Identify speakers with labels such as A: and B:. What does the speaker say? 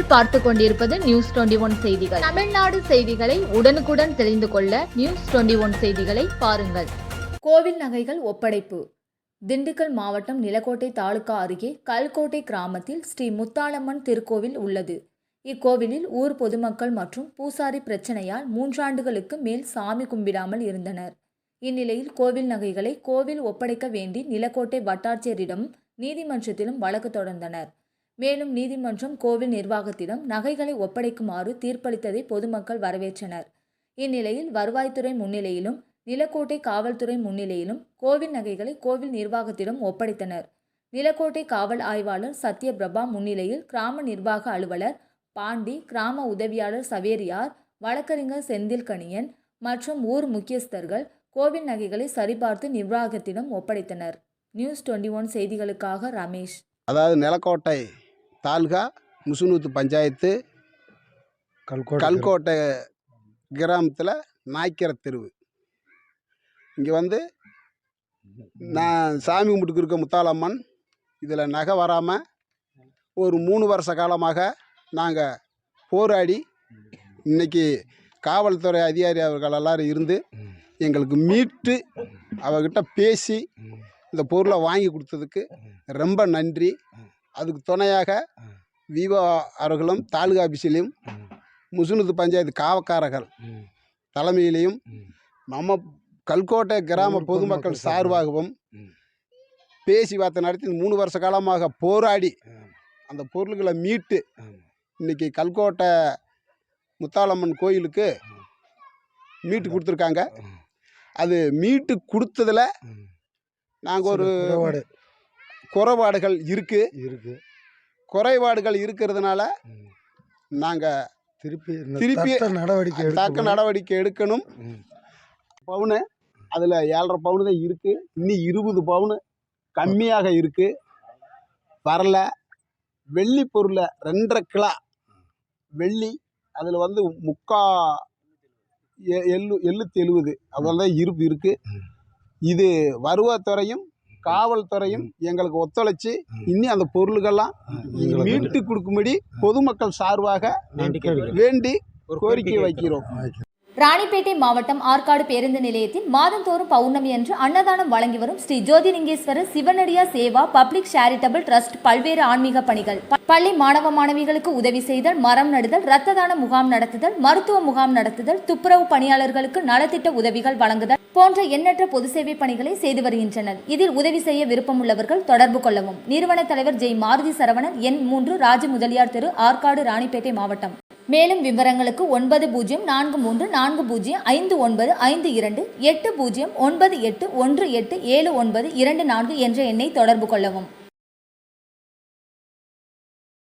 A: நீங்கள் பார்த்து கொண்டிருப்பது நியூஸ் 21 செய்திகள். தமிழ்நாடு செய்திகளை உடனுக்குடன் தெரிந்து கொள்ள நியூஸ் 21 செய்திகளை பாருங்கள். கோவில் நகைகள் ஒப்படைப்பு. திண்டுக்கல் மாவட்டம் நிலக்கோட்டை தாலுகா அருகே கல்கோட்டை கிராமத்தில் ஸ்ரீ முத்தாளம்மன் திருக்கோவில் உள்ளது. இக்கோவிலில் ஊர் பொதுமக்கள் மற்றும் பூசாரி பிரச்சனையால் 3 ஆண்டுகளுக்கு மேல் சாமி கும்பிடாமல் இருந்தனர். இந்நிலையில் கோவில் நகைகளை கோவில் ஒப்படைக்க வேண்டி நிலக்கோட்டை வட்டாட்சியரிடம் நீதிமன்றத்திலும் வழக்கு தொடர்ந்தனர். மேலும் நீதிமன்றம் கோவில் நிர்வாகத்திடம் நகைகளை ஒப்படைக்குமாறு தீர்ப்பளித்ததை பொதுமக்கள் வரவேற்றனர். இந்நிலையில் வருவாய்த்துறை முன்னிலையிலும் நிலக்கோட்டை காவல்துறை முன்னிலையிலும் கோவில் நகைகளை கோவில் நிர்வாகத்திடம் ஒப்படைத்தனர். நிலக்கோட்டை காவல் ஆய்வாளர் சத்யபிரபா முன்னிலையில் கிராம நிர்வாக அலுவலர் பாண்டி, கிராம உதவியாளர் சவேரியார், வழக்கறிஞர் செந்தில்கணியன் மற்றும் ஊர் முக்கியஸ்தர்கள் கோவில் நகைகளை சரிபார்த்து நிர்வாகத்திடம் ஒப்படைத்தனர். நியூஸ் 21 செய்திகளுக்காக ரமேஷ்.
B: அதாவது நிலக்கோட்டை தாலுகா முசுனூத்து பஞ்சாயத்து கல்கோட்டை கிராமத்தில் நாய்க்கிற தெருவு. இங்கே நான் சாமி கும்பிட்டுக்கு இருக்க முத்தாளம்மன் இதில் நகை வராமல் ஒரு 3 வருஷ காலமாக நாங்கள் போராடி இன்றைக்கி காவல்துறை அதிகாரி அவர்கள் எல்லாரும் இருந்து எங்களுக்கு மீட்டு அவர்கிட்ட பேசி இந்த பொருளை வாங்கி கொடுத்ததுக்கு ரொம்ப நன்றி. அதுக்கு துணையாக விவோ அவர்களும் தாலுகா ஆஃபீஸிலையும் முசுனூத்து பஞ்சாயத்து காவக்காரர்கள் தலைமையிலையும் நம்ம கல்கோட்டை கிராம பொதுமக்கள் சார்பாகவும் பேச்சுவார்த்தை நடத்தி 3 வருஷ காலமாக போராடி அந்த பொருள்களை மீட்டு இன்றைக்கி கல்கோட்டை முத்தாளம்மன் கோயிலுக்கு மீட்டு கொடுத்துருக்காங்க. அது மீட்டு கொடுத்ததில் நாங்கள் ஒரு குறைபாடுகள் குறைபாடுகள் இருக்கிறதுனால நாங்கள் திருப்பி தக்க நடவடிக்கை எடுக்கணும். பவுனு அதில் 7.5 பவுனு தான் இருக்குது. இன்னும் 20 பவுனு கம்மியாக இருக்குது வரல. வெள்ளி பொருளை 2.5 கிலோ வெள்ளி அதில் 770 அதில் தான் இருப்பு இருக்குது. இது வருவாய்த்துறையும் காவல்துறையும் எங்களுக்கு ஒத்துழைச்சி இன்னும் அந்த பொருள்கள்லாம் மீட்டு கொடுக்கும்படி பொதுமக்கள் சார்பாக வேண்டி கோரிக்கை வைக்கிறோம்.
A: ராணிப்பேட்டை மாவட்டம் ஆற்காடு பேருந்து நிலையத்தில் மாதந்தோறும் பௌர்ணமி அன்று அன்னதானம் வழங்கி வரும் Sri Jothilingeswarar சிவனடியா Seva public charitable trust பல்வேறு ஆன்மீக பணிகள், பள்ளி மாணவ மாணவிகளுக்கு உதவி செய்தல், மரம் நடுதல், இரத்த தான முகாம் நடத்துதல், மருத்துவ முகாம் நடத்துதல், துப்புரவு பணியாளர்களுக்கு நலத்திட்ட உதவிகள் வழங்குதல் போன்ற எண்ணற்ற பொது சேவை பணிகளை செய்து வருகின்றனர். இதில் உதவி செய்ய விருப்பமுள்ளவர்கள் தொடர்பு கொள்ளவும். நிறுவன தலைவர் ஜெய் மாருதி சரவணன், எண் 3, ராஜ முதலியார் தெரு, ஆற்காடு, ராணிப்பேட்டை மாவட்டம். மேலும் விவரங்களுக்கு 9040405952 80981879 என்ற எண்ணை தொடர்பு கொள்ளவும்.